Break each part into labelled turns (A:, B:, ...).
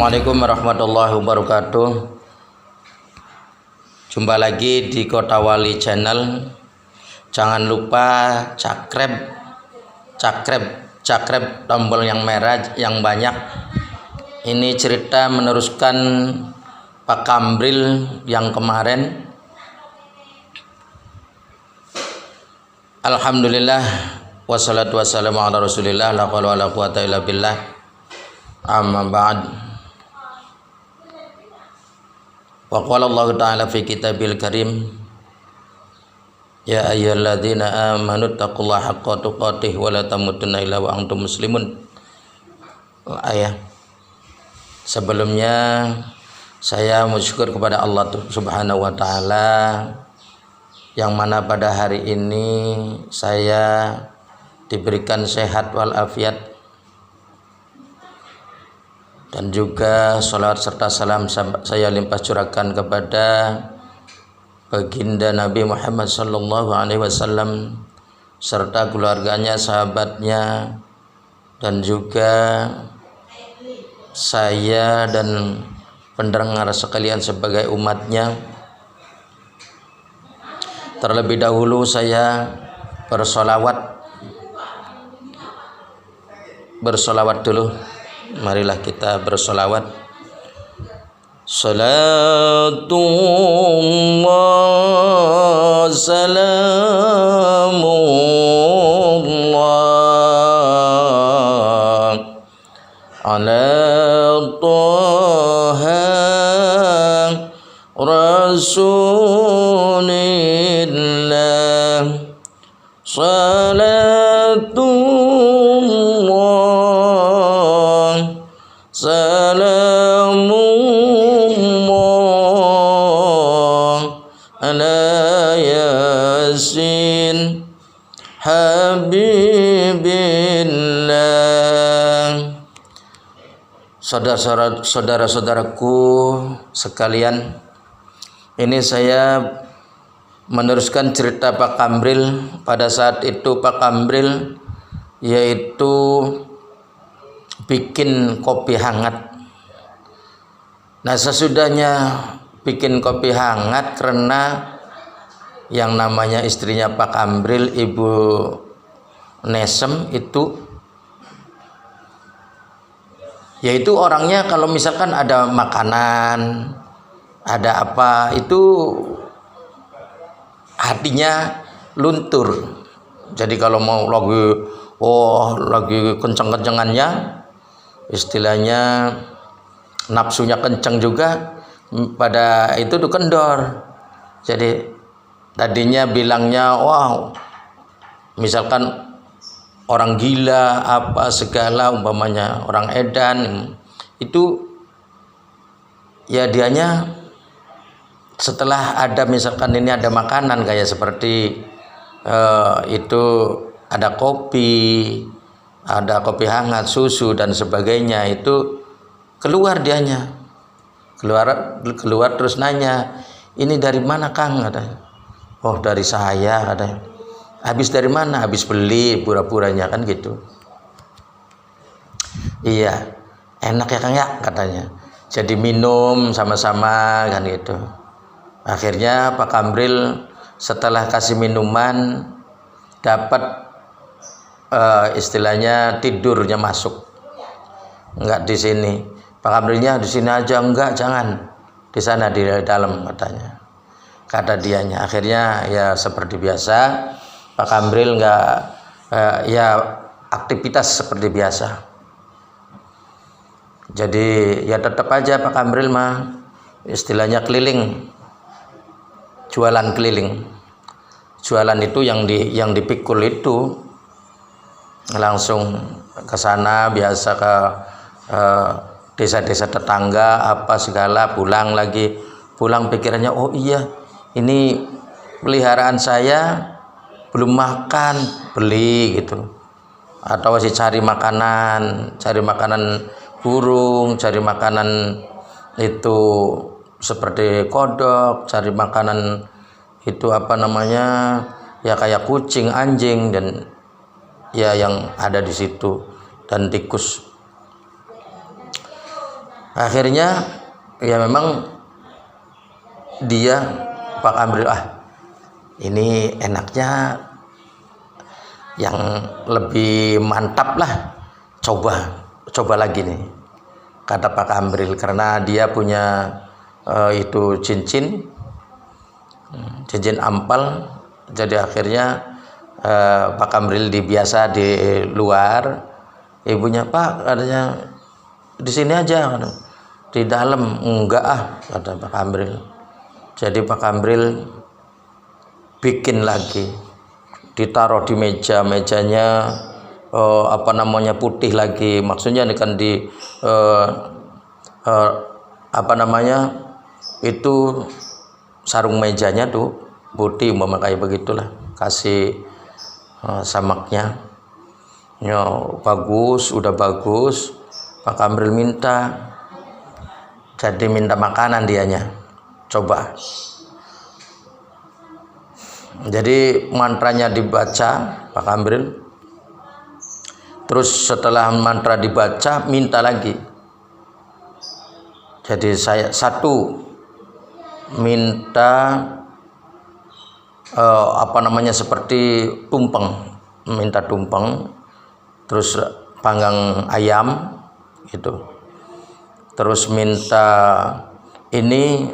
A: Assalamualaikum warahmatullahi wabarakatuh. Jumpa lagi di Kota Wali Channel. Jangan lupa cakrep tombol yang merah yang banyak. Ini cerita meneruskan Pak Kambril yang kemarin. Alhamdulillah wassalatu wassalamu ala Rasulillah la haula wala quwata illa billah. Amma ba'd. Wa qala Allah ta'ala fi kitabil karim, ya ayyuhalladzina amanu taqullaha haqqa tuqatih wa la tamutunna illa wa antum muslimun. Ayat. Sebelumnya saya bersyukur kepada Allah Subhanahu wa taala yang mana pada hari ini saya diberikan sehat walafiat, dan juga salawat serta salam saya limpah curahkan kepada baginda Nabi Muhammad sallallahu alaihi wasallam serta keluarganya, sahabatnya, dan juga saya dan pendengar sekalian sebagai umatnya. Terlebih dahulu saya bersolawat dulu. Marilah kita bersolawat. Salatullah salamullah ala Taha Rasulillah. Salatullah salamullah ala yasin habibillah. Saudara-saudaraku sekalian, ini saya meneruskan cerita Pak Kambril. Pada saat itu Pak Kambril yaitu bikin kopi hangat. Nah, sesudahnya bikin kopi hangat, karena yang namanya istrinya Pak Kambril, Ibu Nesem itu, yaitu orangnya kalau misalkan ada makanan, ada apa, itu hatinya luntur. Jadi kalau mau lagi kenceng-kencengannya, istilahnya nafsunya kenceng juga, pada itu tuh kendor. Jadi tadinya bilangnya wow, misalkan orang gila apa segala, umpamanya orang edan, itu ya dianya setelah ada misalkan ini ada makanan kayak seperti itu ada kopi hangat, susu dan sebagainya, itu keluar dianya, keluar terus nanya, ini dari mana Kang, katanya. Oh, dari saya, katanya. Habis dari mana? Habis beli, pura-puranya kan gitu. Iya, enak ya Kang ya, katanya. Jadi minum sama-sama kan gitu. Akhirnya Pak Kambril setelah kasih minuman dapat istilahnya tidurnya masuk. Enggak di sini. Pak Kamrilnya di sini aja, enggak, jangan. Di sana di dalam, katanya. Kata dianya. Akhirnya ya seperti biasa Pak Kambril ya aktivitas seperti biasa. Jadi ya tetap aja Pak Kambril mah istilahnya keliling. Jualan keliling. Jualan itu yang dipikul itu langsung ke sana, biasa ke desa-desa tetangga apa segala, pulang pikirannya, oh iya ini peliharaan saya belum makan, beli gitu, atau masih cari makanan burung, cari makanan itu seperti kodok, cari makanan itu apa namanya ya kayak kucing, anjing, dan ya yang ada di situ, dan tikus. Akhirnya ya memang dia Pak Kambril, ini enaknya yang lebih mantap lah, coba lagi nih, kata Pak Kambril, karena dia punya itu cincin ampal. Jadi akhirnya Pak Kambril biasa di luar, ibunya, Pak, katanya di sini aja, di dalam. Enggak, kata Pak Kambril. Jadi Pak Kambril bikin lagi, ditaruh di mejanya putih lagi, maksudnya ini kan di itu sarung mejanya tuh putih, kayak begitulah, kasih samaknya ya, udah bagus. Pak Kambril minta makanan dianya, coba. Jadi mantranya dibaca Pak Kambril, terus setelah mantra dibaca minta lagi. Jadi saya minta seperti minta tumpeng, terus panggang ayam gitu, terus minta ini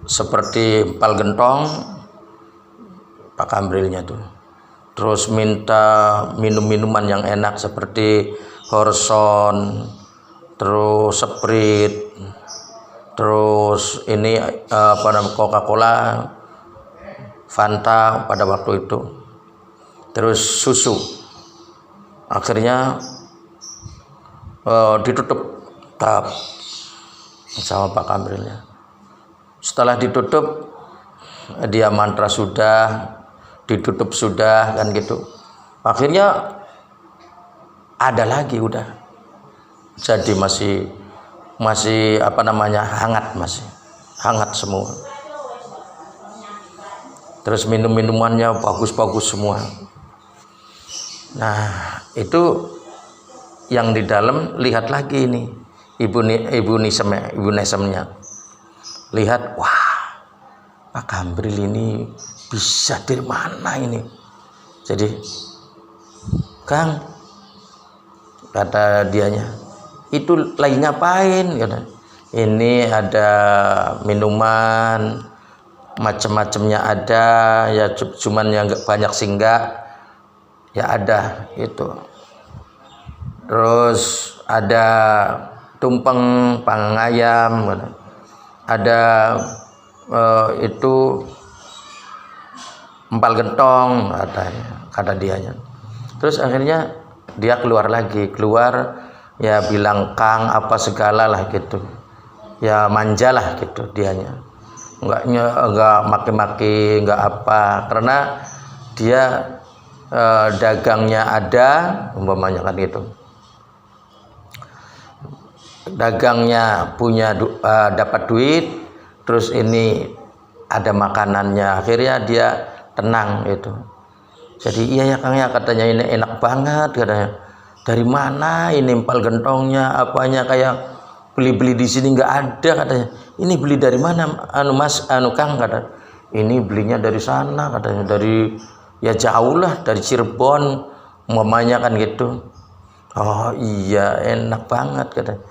A: seperti empal gentong Pak Kambrilnya tuh, terus minta minuman yang enak seperti Horson, terus Sprite, terus ini Coca-Cola, Fanta pada waktu itu, terus susu. Akhirnya ditutup sama Pak Kambrilnya. Setelah ditutup, dia mantra sudah, ditutup sudah, kan gitu. Akhirnya ada lagi, udah. Jadi masih hangat semua. Terus minumannya bagus-bagus semua. Nah, itu yang di dalam lihat lagi ini ibu Nesemnya. Lihat, wah, Pak Kambril ini bisa dari mana ini? Jadi, Kang, kata dianya, itu lagi ngapain? Kata, ini ada minuman, macam-macamnya ada, ya cuman yang nggak banyak singgah, ya ada itu. Terus ada tumpeng panggang ayam, ada itu empal gentong, kata dianya. Terus akhirnya dia keluar ya bilang Kang apa segala lah gitu, ya manja lah gitu dianya, enggak maki-maki, enggak apa, karena dia dagangnya ada, umpamanya kan gitu, dagangnya punya dapat duit, terus ini ada makanannya, akhirnya dia tenang gitu. Jadi iya ya Kang ya, katanya ini enak banget, katanya. Dari mana ini empal gentongnya, apanya, kayak beli-beli di sini nggak ada, katanya. Ini beli dari mana Kang, kata. Ini belinya dari sana, katanya, dari ya jauh lah, dari Cirebon umpamanya kan gitu. Oh iya, enak banget, katanya.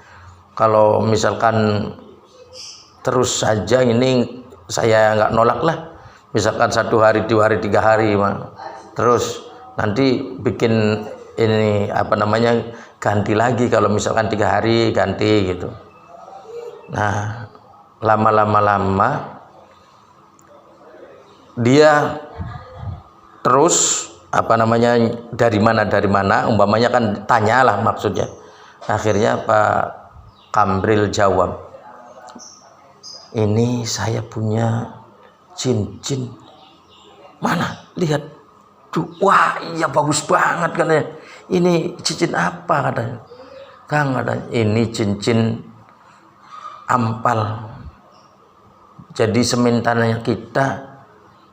A: Kalau misalkan terus saja ini saya nggak nolak lah, misalkan 1 hari, 2 hari, 3 hari, terus nanti bikin ini ganti lagi, kalau misalkan 3 hari ganti gitu. Nah, lama dia terus dari mana umpamanya kan tanyalah maksudnya. Akhirnya Pak Kambril jawab, ini saya punya cincin. Mana? Lihat. Wah, iya bagus banget, katanya. Ini cincin apa, katanya? Kang, katanya, ini cincin ampal. Jadi semintannya kita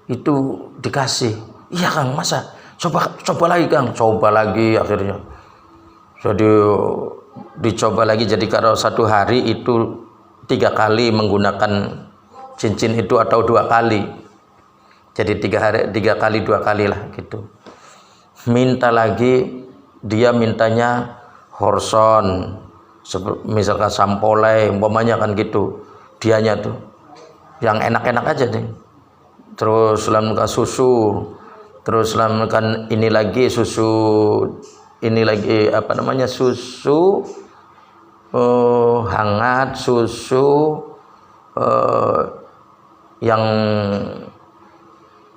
A: itu dikasih. Iya Kang, masa? Coba lagi Kang. Coba lagi akhirnya. Jadi dicoba lagi. Jadi kalau satu hari itu 3 kali menggunakan cincin itu atau 2 kali, jadi 3 kali 2 kali lah gitu. Minta lagi, dia mintanya horson, misalkan sampolai umpamanya kan gitu, dianya tuh yang enak-enak aja deh. Terus lambungkan susu, terus lambungkan ini lagi susu, ini lagi apa namanya, susu hangat, susu yang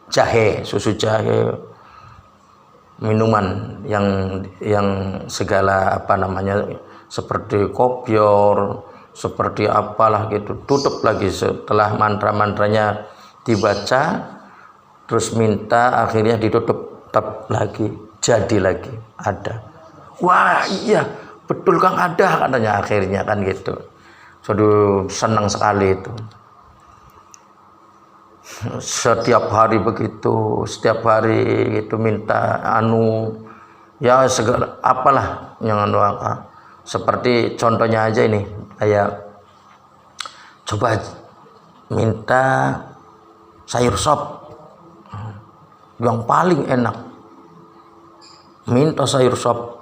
A: jahe, susu jahe, minuman yang segala apa namanya, seperti kopior, seperti apalah gitu. Tutup lagi setelah mantra-mantranya dibaca, terus minta, akhirnya ditutup tap lagi, jadi lagi ada. Wah iya betul Kang, ada katanya akhirnya kan gitu. Aduh senang sekali itu. Setiap hari begitu, setiap hari itu minta ya segala apalah yang seperti contohnya aja ini, kayak coba minta sayur sop yang paling enak, minta sayur sop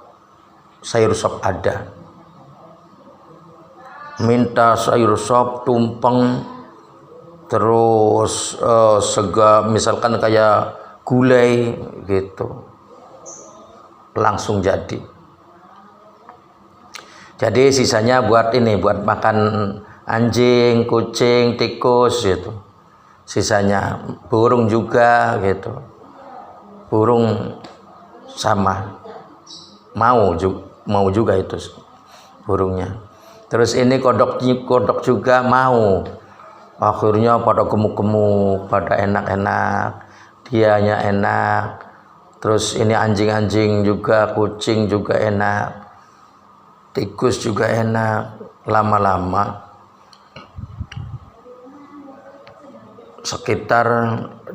A: ada, minta sayur sop tumpeng, terus misalkan kayak gulai gitu, langsung jadi. Jadi sisanya buat ini, buat makan anjing, kucing, tikus gitu. Sisanya burung juga gitu, burung sama mau juga itu burungnya. Terus ini kodok juga mau. Akhirnya pada gemuk-gemuk, pada enak-enak, dianya enak. Terus ini anjing-anjing juga, kucing juga enak, tikus juga enak. Lama-lama sekitar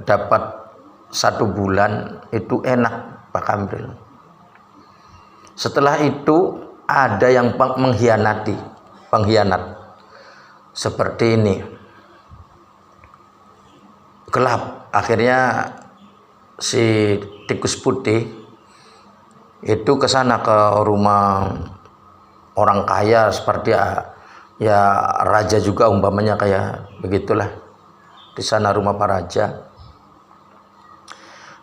A: dapat 1 bulan itu enak Pak Kambril. Setelah itu ada yang pengkhianat seperti ini, gelap. Akhirnya si tikus putih itu ke sana, ke rumah orang kaya, seperti ya raja juga umpamanya, kayak begitulah. Di sana rumah Pak Raja.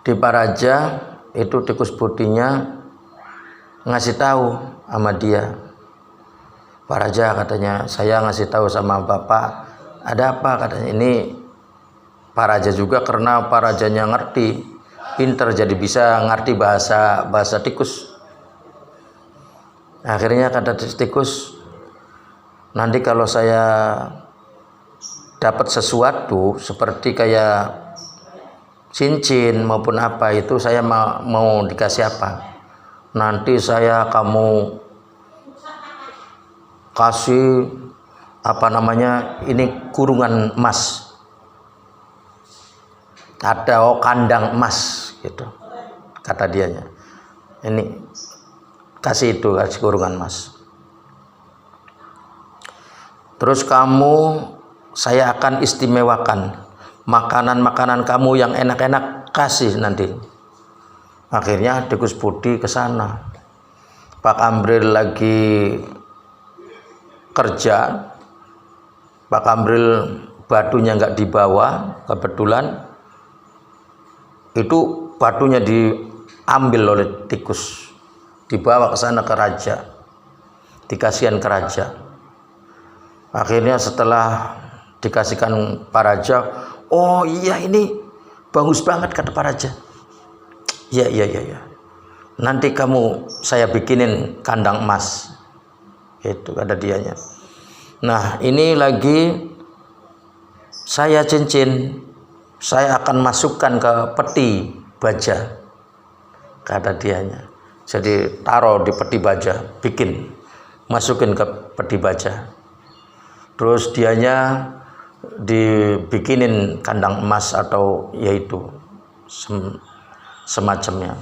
A: Di Pak Raja itu tikus putihnya ngasih tahu sama dia, Pak Raja katanya, saya ngasih tahu sama Bapak, ada apa katanya. Ini Pak Raja juga, karena Pak Rajanya ngerti, pinter, jadi bisa ngerti bahasa tikus. Akhirnya kata tikus, nanti kalau saya dapat sesuatu seperti kayak cincin maupun apa itu, saya mau dikasih apa, nanti kamu kasih apa namanya, ini kurungan emas, ada kandang emas gitu, kata dianya. Ini kasih kurungan emas. Terus saya akan istimewakan makanan-makanan kamu yang enak-enak, kasih nanti. Akhirnya tikus putih ke sana. Pak Kambril lagi kerja, Pak Kambril batunya nggak dibawa, kebetulan itu batunya diambil oleh tikus, dibawa ke sana ke raja, dikasihkan ke raja. Akhirnya setelah dikasihkan Pak Raja, oh iya ini bagus banget kata Pak Raja. Ya, nanti saya bikinin kandang emas. Itu kata dianya. Nah ini lagi saya cincin, saya akan masukkan ke peti baja, kata dianya. Jadi taruh di peti baja, masukin ke peti baja. Terus dianya dibikinin kandang emas atau yaitu semacamnya.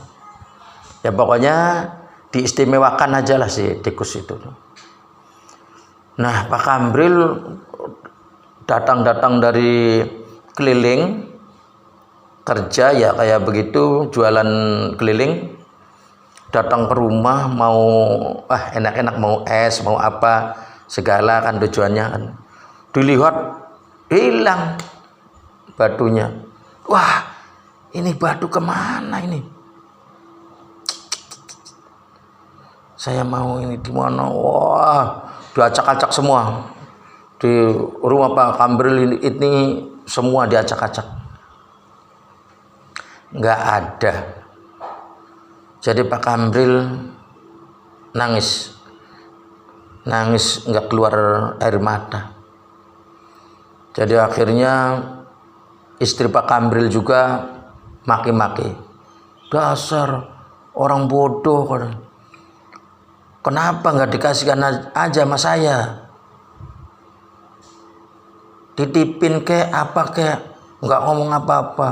A: Ya pokoknya diistimewakan aja lah si tikus itu. Nah, Pak Kambril datang dari keliling kerja ya kayak begitu, jualan keliling, datang ke rumah mau enak-enak, mau es, mau apa segala kan tujuannya kan. Dilihat hilang batunya. Wah, ini batu kemana ini? Saya mau ini di mana? Wah, diacak-acak semua. Di rumah Pak Kambril ini semua diacak-acak. Nggak ada. Jadi Pak Kambril nangis nggak keluar air mata. Jadi akhirnya istri Pak Kambril juga maki-maki. Dasar orang bodoh. Kenapa nggak dikasihkan aja sama saya? Titipin kek apa kek, nggak ngomong apa-apa.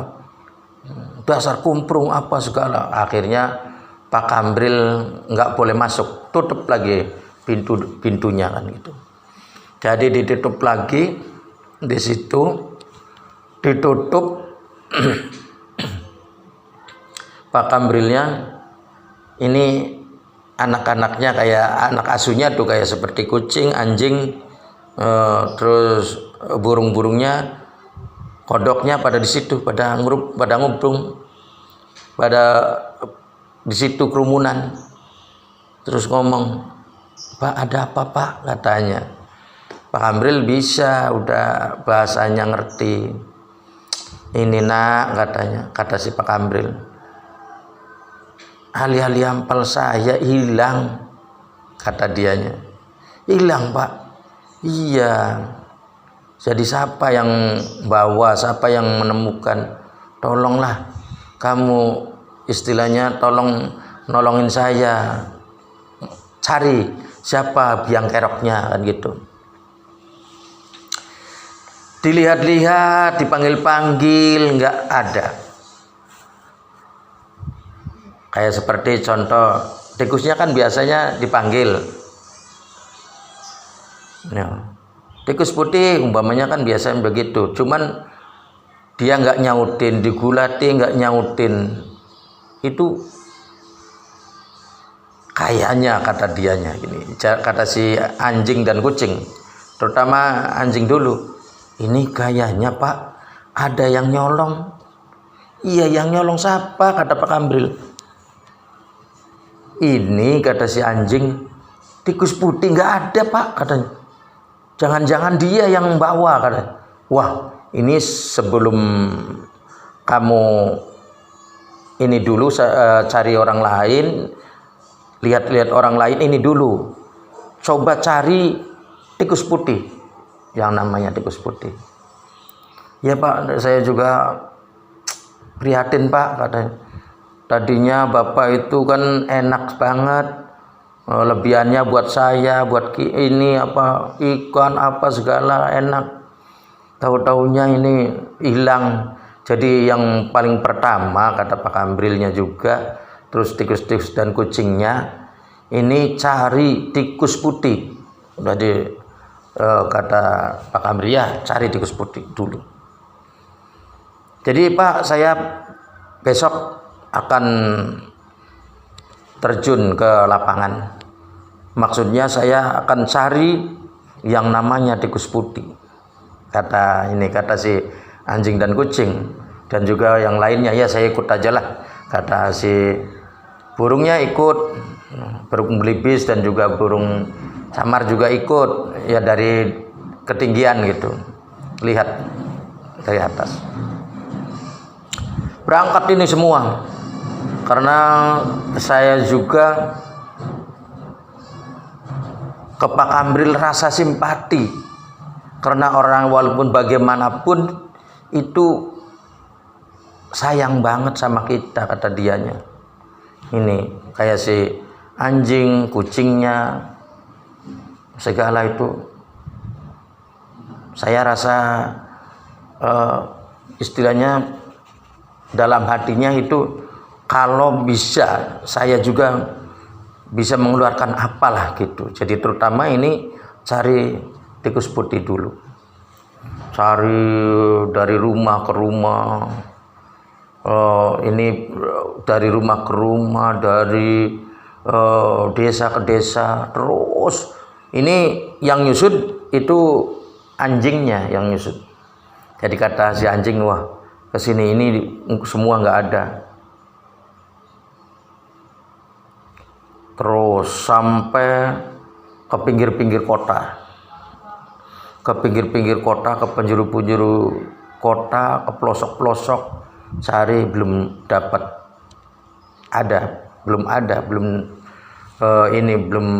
A: Dasar kumprung apa segala. Akhirnya Pak Kambril nggak boleh masuk, tutup lagi pintunya kan gitu. Jadi ditutup lagi di situ, ditutup. Pak Kambrilnya ini anak-anaknya kayak anak asuhnya tuh kayak seperti kucing, anjing, terus burung-burungnya, kodoknya pada di situ, pada ngubrung, pada di situ kerumunan. Terus ngomong, Pak ada apa Pak, katanya. Pak Kambril bisa, udah bahasanya ngerti. Ini nak, katanya, kata si Pak Kambril, alih-alih ampal saya hilang, kata dianya. Hilang Pak? Iya. Jadi siapa yang bawa, siapa yang menemukan? Tolonglah kamu, istilahnya nolongin saya, cari siapa biang keroknya kan gitu. Dilihat-lihat, dipanggil-panggil, nggak ada. Kayak seperti contoh tikusnya kan biasanya dipanggil. Ya. Tikus putih umpamanya kan biasanya begitu. Cuman dia nggak nyautin, digulati nggak nyautin. Itu kayaknya kata dianya gini, kata si anjing dan kucing, terutama anjing dulu. Ini kayaknya Pak ada yang nyolong. Iya, yang nyolong siapa, kata Pak Kambril. Ini kata si anjing, tikus putih nggak ada Pak, katanya. Jangan-jangan dia yang bawa, katanya. Wah, ini sebelum kamu ini dulu cari orang lain, lihat-lihat orang lain ini dulu. Coba cari tikus putih, yang namanya tikus putih. Ya Pak, saya juga prihatin Pak, katanya. Tadinya Bapak itu kan enak banget, lebihannya buat saya, buat ini apa ikan apa segala enak. Tahu-taunya ini hilang. Jadi yang paling pertama kata Pak Kambrilnya juga, terus tikus-tikus dan kucingnya ini cari tikus putih. Jadi kata Pak Kambril, ya cari tikus putih dulu. Jadi Pak, saya besok akan terjun ke lapangan. Maksudnya saya akan cari yang namanya tikus putih. Kata si anjing dan kucing, dan juga yang lainnya, ya saya ikut aja lah. Kata si burungnya ikut, burung belibis dan juga burung camar juga ikut, ya dari ketinggian gitu, lihat dari atas. Berangkat ini semua, karena saya juga ke Pak Kambril rasa simpati, karena orang walaupun bagaimanapun itu sayang banget sama kita, kata dianya. Ini kayak si anjing, kucingnya, segala itu saya rasa istilahnya dalam hatinya itu, kalau bisa saya juga bisa mengeluarkan apalah gitu. Jadi terutama ini cari tikus putih dulu, cari dari rumah ke rumah, ini dari rumah ke rumah, dari desa ke desa, terus ini yang nyusut itu anjingnya yang nyusut. Jadi kata si anjing, wah kesini ini semua nggak ada. Terus sampai ke pinggir-pinggir kota, ke pinggir-pinggir kota, ke penjuru-penjuru kota, ke pelosok-pelosok, cari belum dapat. Belum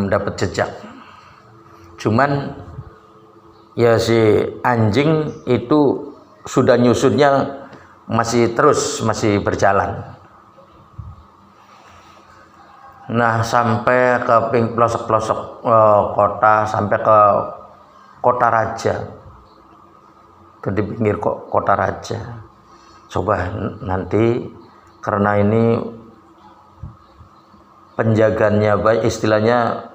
A: dapat jejak. Cuman ya si anjing itu sudah nyusutnya masih berjalan. Nah, sampai ke pelosok-pelosok kota, sampai ke kota raja, ke di pinggir kota raja. Coba nanti karena ini penjaganya baik, istilahnya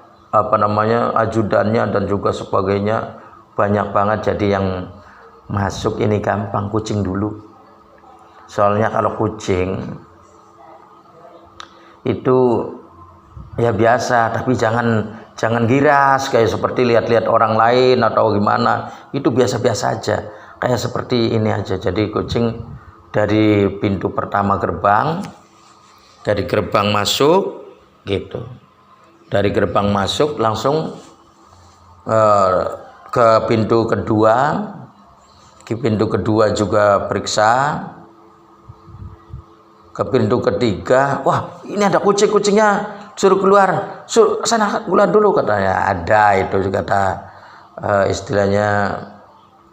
A: ajudannya dan juga sebagainya banyak banget, jadi yang masuk ini gampang kucing dulu. Soalnya kalau kucing itu ya biasa, tapi jangan giras kayak seperti lihat-lihat orang lain atau gimana. Itu biasa-biasa aja, kayak seperti ini aja. Jadi kucing dari pintu pertama gerbang, dari gerbang masuk gitu, dari gerbang masuk langsung ke pintu kedua. Ke pintu kedua juga periksa. Ke pintu ketiga, wah ini ada kucingnya, suruh keluar, sana keluar dulu katanya. Ada itu kata istilahnya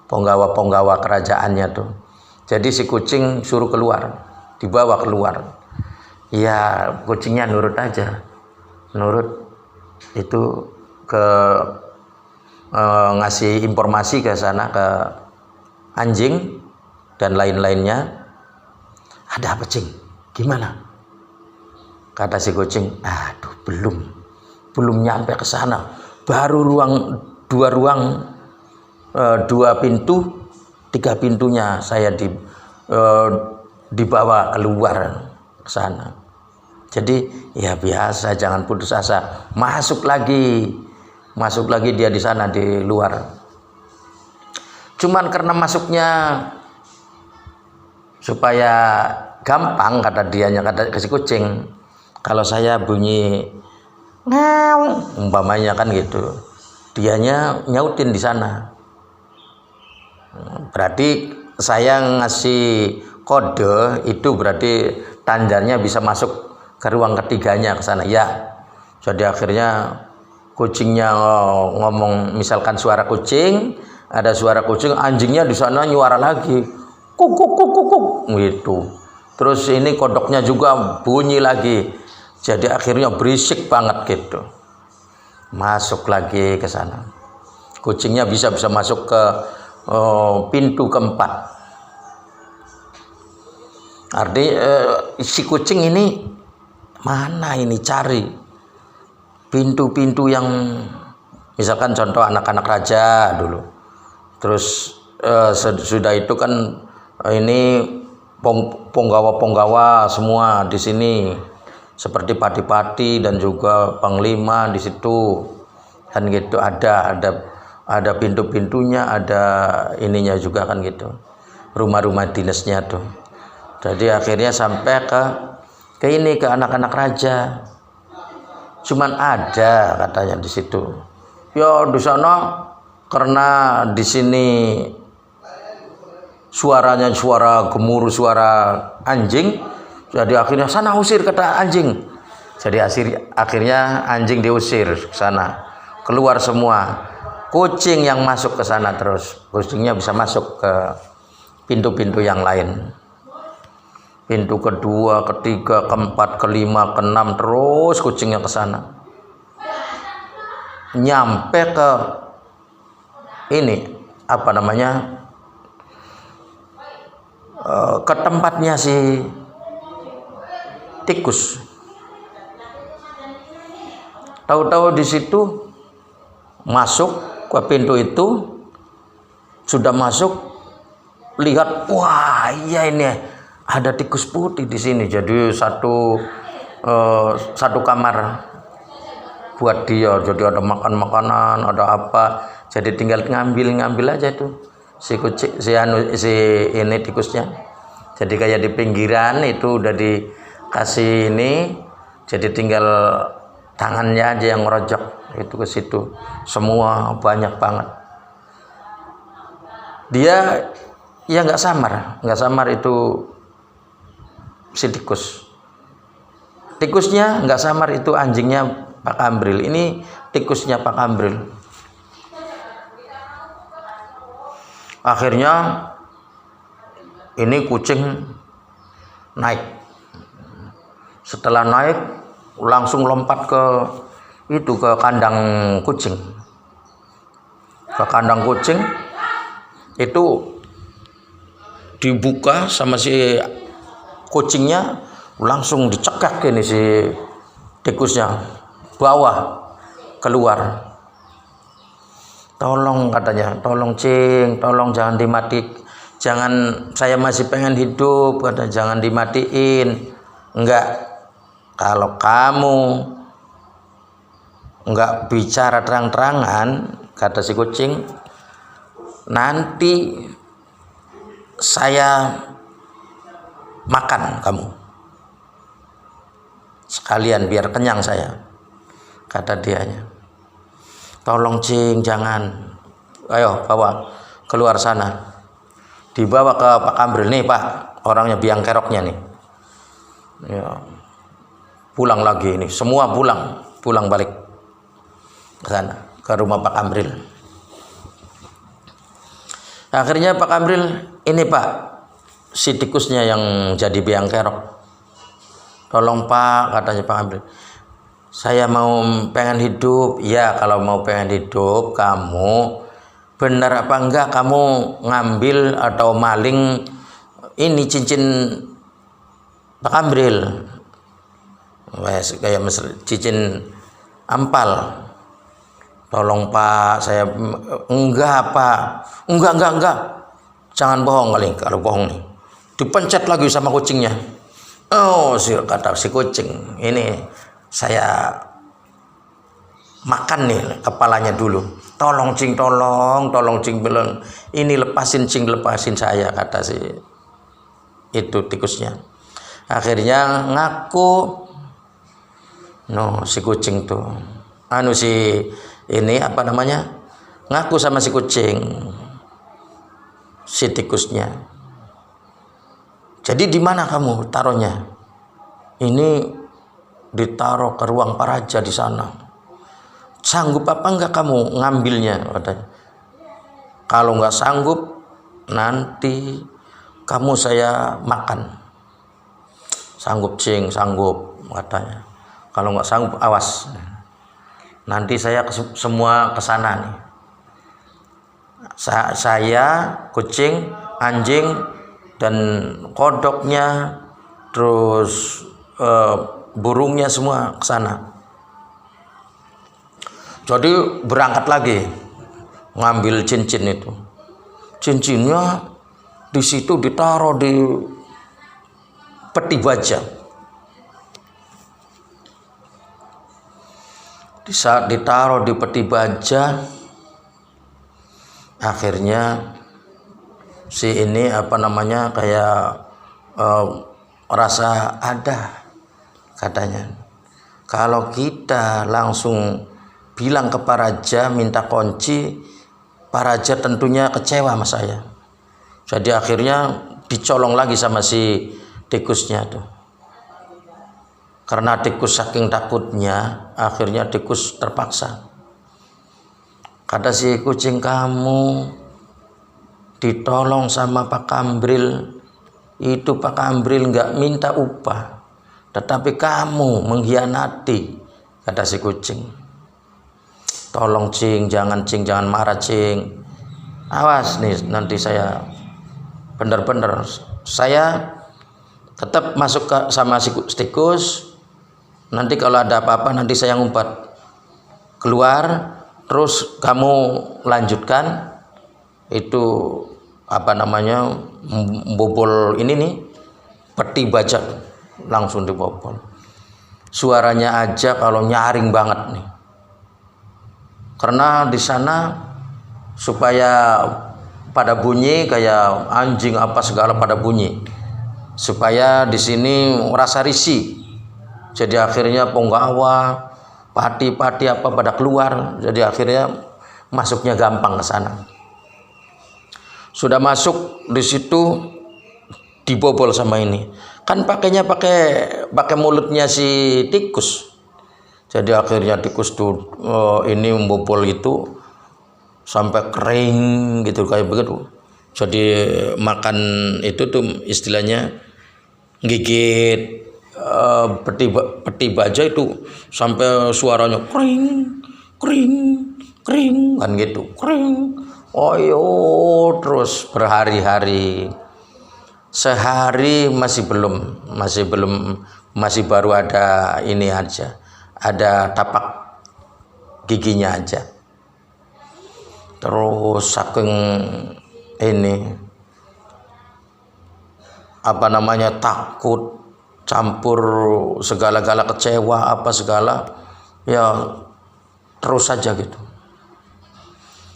A: penggawa kerajaannya tuh. Jadi si kucing suruh keluar, dibawa keluar. Ya kucingnya nurut aja, nurut itu ke ngasih informasi ke sana ke anjing dan lain-lainnya. Ada apa cing? Gimana? Kata si kucing, aduh belum nyampe ke sana, baru dua pintu, 3 pintunya saya dibawa keluar ke sana. Jadi ya biasa, jangan putus asa, masuk lagi dia di sana di luar. Cuman karena masuknya supaya gampang, kata si kucing, kalau saya bunyi ngaung umpamanya kan gitu, dianya nyautin di sana. Berarti saya ngasih kode itu berarti tandanya bisa masuk ke ruang ketiganya ke sana ya. Jadi akhirnya kucingnya ngomong, misalkan suara kucing, ada suara kucing, anjingnya di sana nyuara lagi, kuk kuk kuk kuk kuk gitu. Terus ini kodoknya juga bunyi lagi. Jadi akhirnya berisik banget gitu. Masuk lagi ke sana. Kucingnya bisa masuk ke pintu keempat. Artinya si kucing ini mana ini cari pintu-pintu yang misalkan contoh anak-anak raja dulu. Terus sudah itu kan ini penggawa semua di sini, seperti pati-pati dan juga panglima di situ kan gitu. Ada pintu-pintunya, ada ininya juga kan gitu, rumah-rumah dinasnya tuh. Jadi akhirnya sampai ke anak-anak raja. Cuman ada katanya di situ. Ya di sana karena di sini suaranya suara gemuruh, suara anjing. Jadi akhirnya sana usir, kata anjing. Jadi akhirnya anjing diusir ke sana. Keluar semua. Kucing yang masuk ke sana terus. Kucingnya bisa masuk ke pintu-pintu yang lain. Pintu kedua, ketiga, keempat, kelima, keenam, terus kucingnya ke sana. Nyampe ke ini ke tempatnya si tikus. Tahu-tahu di situ masuk ke pintu itu, sudah masuk, lihat, wah iya ini ada tikus putih di sini. Jadi satu kamar buat dia. Jadi ada makan makanan, ada apa. Jadi tinggal ngambil aja tuh si ini tikusnya. Jadi kayak di pinggiran itu udah dikasih ini. Jadi tinggal tangannya aja yang ngerojok itu ke situ. Semua banyak banget. Dia ya nggak samar itu si tikus. Tikusnya nggak samar itu anjingnya Pak Kambril. Ini tikusnya Pak Kambril. Akhirnya ini kucing naik. Setelah naik langsung lompat ke kandang kucing. Ke kandang kucing itu dibuka sama si kucingnya, langsung dicekak ini si tikusnya, bawah keluar. Tolong katanya, tolong Cing, tolong jangan dimati, jangan, saya masih pengen hidup, kata jangan dimatiin. Enggak, kalau kamu enggak bicara terang-terangan, kata si kucing, nanti saya makan kamu sekalian biar kenyang saya, kata dianya. Tolong Cing, jangan, ayo bawa keluar sana, dibawa ke Pak Kambril nih Pak, orangnya biang keroknya nih ya. Pulang lagi ini, semua pulang balik ke sana, ke rumah Pak Kambril. Akhirnya Pak Kambril, ini Pak, si tikusnya yang jadi biang kerok. Tolong Pak, katanya Pak Kambril, saya mau pengen hidup. Ya kalau mau pengen hidup, kamu benar apa enggak kamu ngambil atau maling ini cincin Pak Kambril, kayak cincin ampal. Tolong Pak, saya enggak Pak, enggak, jangan bohong kali, kalau bohong nih dipencet lagi sama kucingnya. Oh, kata si kucing, ini saya makan nih kepalanya dulu. Tolong Cing, tolong Cing, bilang ini lepasin Cing, lepasin saya, kata si itu tikusnya. Akhirnya ngaku, si kucing tuh, si ini apa namanya, ngaku sama si kucing, si tikusnya. Jadi di mana kamu taruhnya? Ini ditaruh ke ruang Pak Raja di sana. Sanggup apa enggak kamu ngambilnya, katanya. Kalau enggak sanggup, nanti kamu saya makan. Sanggup Cing, sanggup, katanya. Kalau enggak sanggup, awas, nanti saya semua ke sana nih. Saya, kucing, anjing, dan kodoknya, terus burungnya semua ke sana. Jadi berangkat lagi ngambil cincin itu. Cincinnya di situ ditaruh di peti baja. Di saat ditaruh di peti baja, akhirnya si ini apa namanya kayak rasa ada, katanya. Kalau kita langsung bilang ke Pak Raja minta kunci, Pak Raja tentunya kecewa sama saya. Jadi akhirnya dicolong lagi sama si tikusnya tuh. Karena tikus saking takutnya, akhirnya tikus terpaksa. Kata si kucing, kamu ditolong sama Pak Kambril, itu Pak Kambril nggak minta upah, tetapi kamu mengkhianati, kata si kucing. Tolong Cing, jangan marah Cing. Awas nih, nanti saya bener-bener, saya tetap masuk sama si tikus. Nanti kalau ada apa-apa nanti saya ngumpat. keluar, terus kamu lanjutkan itu bobol ini nih, peti baja langsung dibobol. Suaranya aja kalau nyaring banget nih, karena di sana supaya pada bunyi kayak anjing apa segala pada bunyi, supaya di sini merasa risih. Jadi akhirnya penggawa, pati-pati apa pada keluar. Jadi akhirnya masuknya gampang ke sana. Sudah masuk di situ dibobol sama ini. Kan pakainya pakai mulutnya si tikus. Jadi akhirnya tikus tuh ini membobol itu sampai kering gitu kayak begitu. Jadi makan itu tuh istilahnya gigit peti baja itu sampai suaranya kering kering kering kan gitu, kering. Terus berhari-hari, sehari masih baru ada ini aja, ada tapak giginya aja. Terus saking ini takut, campur segala-gala, kecewa apa segala, ya terus saja gitu.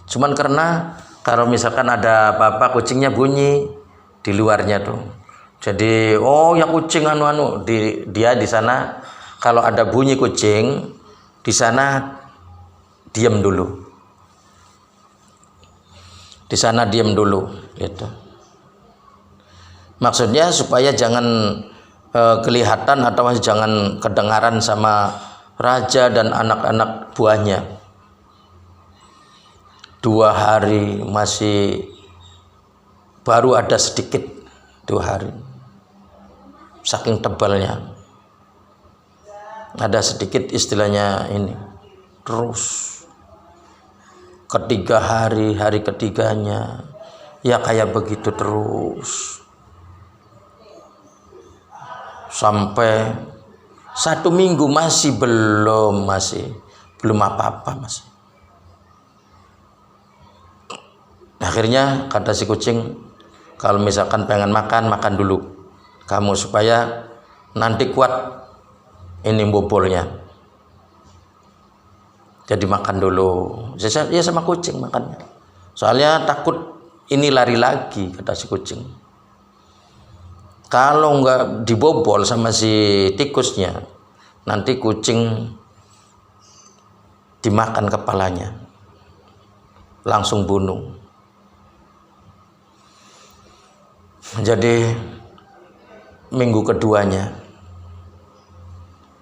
A: Cuman karena kalau misalkan ada apa-apa kucingnya bunyi di luarnya tuh. Jadi ya kucing dia di sana kalau ada bunyi kucing di sana diam dulu. Di sana diam dulu gitu. Maksudnya supaya jangan kelihatan atau jangan kedengaran sama raja dan anak-anak buahnya. 2 hari masih baru ada sedikit, 2 hari. Saking tebalnya. Ada sedikit istilahnya ini. Terus ketiga hari ketiganya ya kayak begitu terus sampai 1 minggu masih belum apa-apa masih. Akhirnya kata si kucing, kalau misalkan pengen makan dulu kamu supaya nanti kuat ini bobolnya. Jadi makan dulu. Ya sama kucing makannya. Soalnya takut ini lari lagi, kata si kucing. Kalau nggak dibobol sama si tikusnya, nanti kucing dimakan kepalanya, langsung bunuh. Jadi minggu keduanya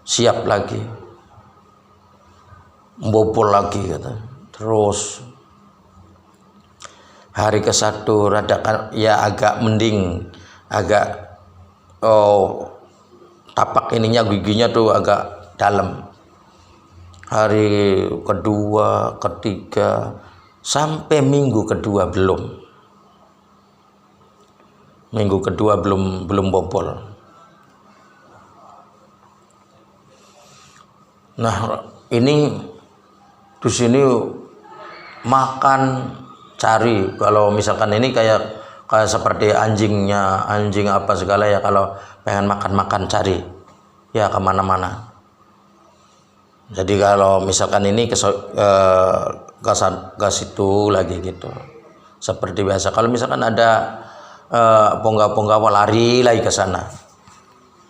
A: siap lagi. Bobol lagi kata. Terus hari ke-1 ya agak mending, agak tapak ininya giginya tuh agak dalam. Hari kedua, ketiga, sampai minggu kedua belum. Minggu kedua belum bobol. Nah, ini di sini makan cari, kalau misalkan ini kayak seperti anjing apa segala ya, kalau pengen makan cari ya kemana-mana. Jadi kalau misalkan ini ke situ lagi gitu seperti biasa. Kalau misalkan ada penggawa lari lagi ke sana,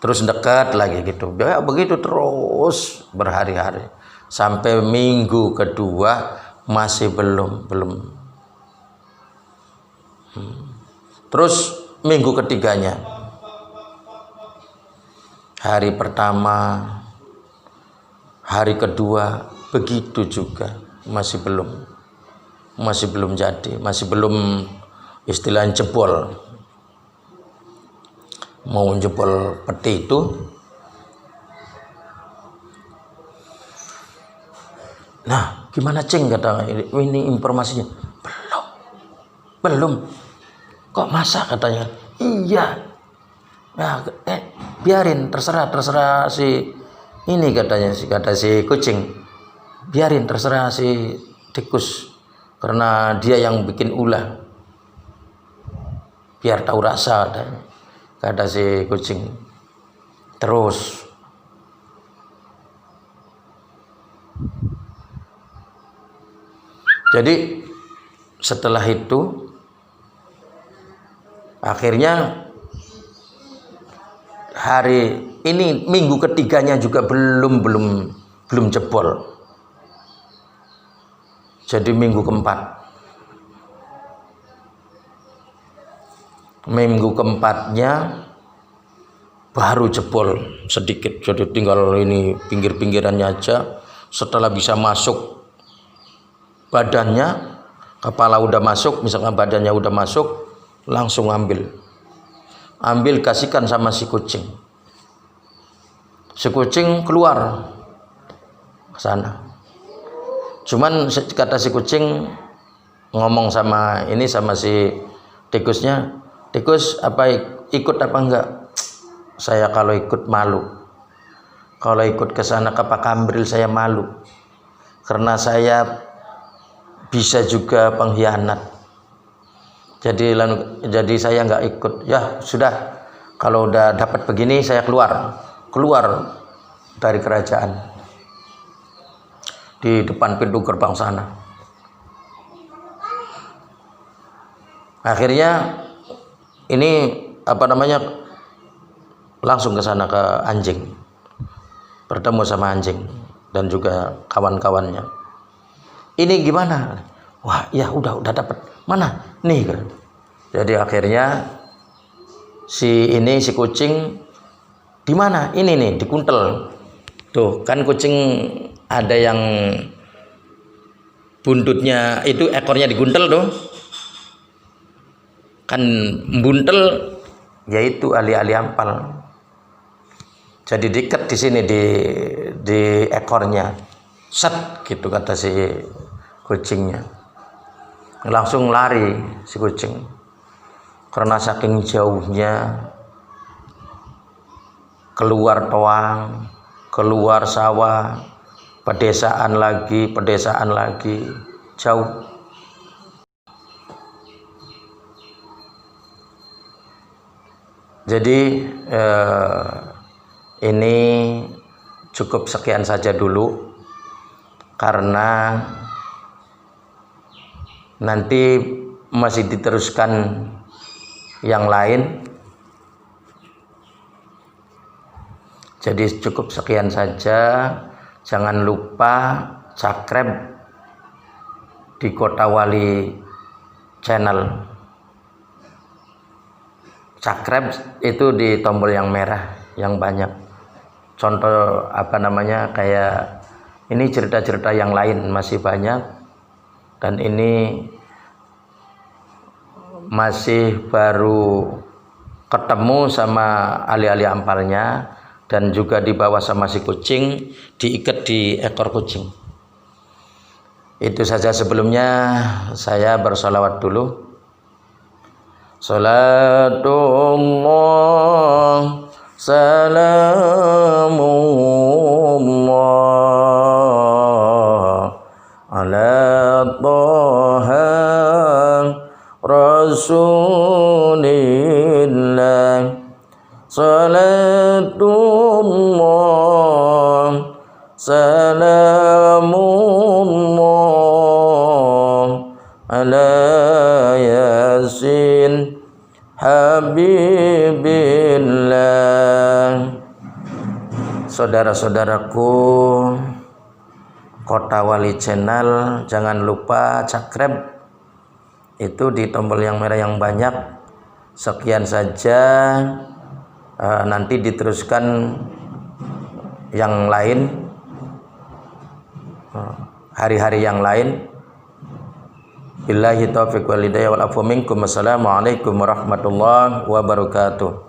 A: terus dekat lagi gitu ya, begitu terus berhari-hari. Sampai minggu kedua masih belum. Terus minggu ketiganya, hari pertama, hari kedua begitu juga masih belum jadi, masih belum istilahnya jebol. Mau jebol peti itu. Nah, gimana Cing, kata ini informasinya? Belum. Kok masa, katanya? Iya. Nah, biarin, terserah si ini, katanya, kata si kucing. biarin terserah si tikus, karena dia yang bikin ulah, biar tahu rasa, kata si kucing. Terus jadi setelah itu akhirnya hari ini minggu ketiganya juga belum jebol. Jadi minggu keempatnya baru jebol sedikit. Jadi tinggal ini pinggir-pinggirannya aja. Setelah bisa masuk badannya, kepala udah masuk, misalkan badannya udah masuk, langsung ambil kasihkan sama si kucing. Si kucing keluar ke sana. Cuman kata si kucing ngomong sama si tikusnya, tikus apa ikut apa enggak? Saya kalau ikut malu. Kalau ikut ke sana ke Pak Kambril saya malu. Karena saya bisa juga pengkhianat. Jadi saya nggak ikut. Ya sudah, kalau udah dapat begini saya keluar dari kerajaan di depan pintu gerbang sana. Akhirnya ini langsung ke sana ke anjing, bertemu sama anjing dan juga kawan-kawannya. Ini gimana? Wah, ya udah dapat. Mana? Nih kan. Jadi akhirnya si kucing di mana? Ini nih, dikuntel. Tuh, kan kucing ada yang buntutnya itu ekornya diguntel tuh. Kan buntel yaitu ali-ali ampal. Jadi diikat di sini di ekornya. Set gitu kata si kucingnya. Langsung lari si kucing. Karena saking jauhnya, keluar toang, keluar sawah, pedesaan lagi, jauh. Jadi ini cukup sekian saja dulu, karena nanti masih diteruskan yang lain. Jadi cukup sekian saja. Jangan lupa subscribe di Kota Wali channel. Subscribe itu di tombol yang merah yang banyak. Contoh kayak ini cerita-cerita yang lain masih banyak, dan ini masih baru ketemu sama ali-ali ampalnya, dan juga dibawa sama si kucing, diikat di ekor kucing. Itu saja. Sebelumnya saya bersolawat dulu. Salatullah salamullah ala Taha Rasulillah. Salatullah salamullah ala Yasin Habibillah. Saudara-saudaraku Kota Wali channel, jangan lupa subscribe itu di tombol yang merah yang banyak. Sekian saja, nanti diteruskan yang lain, hari-hari yang lain. Billahi taufiq wal hidayah wal afu minkum. Assalamualaikum warahmatullahi wabarakatuh.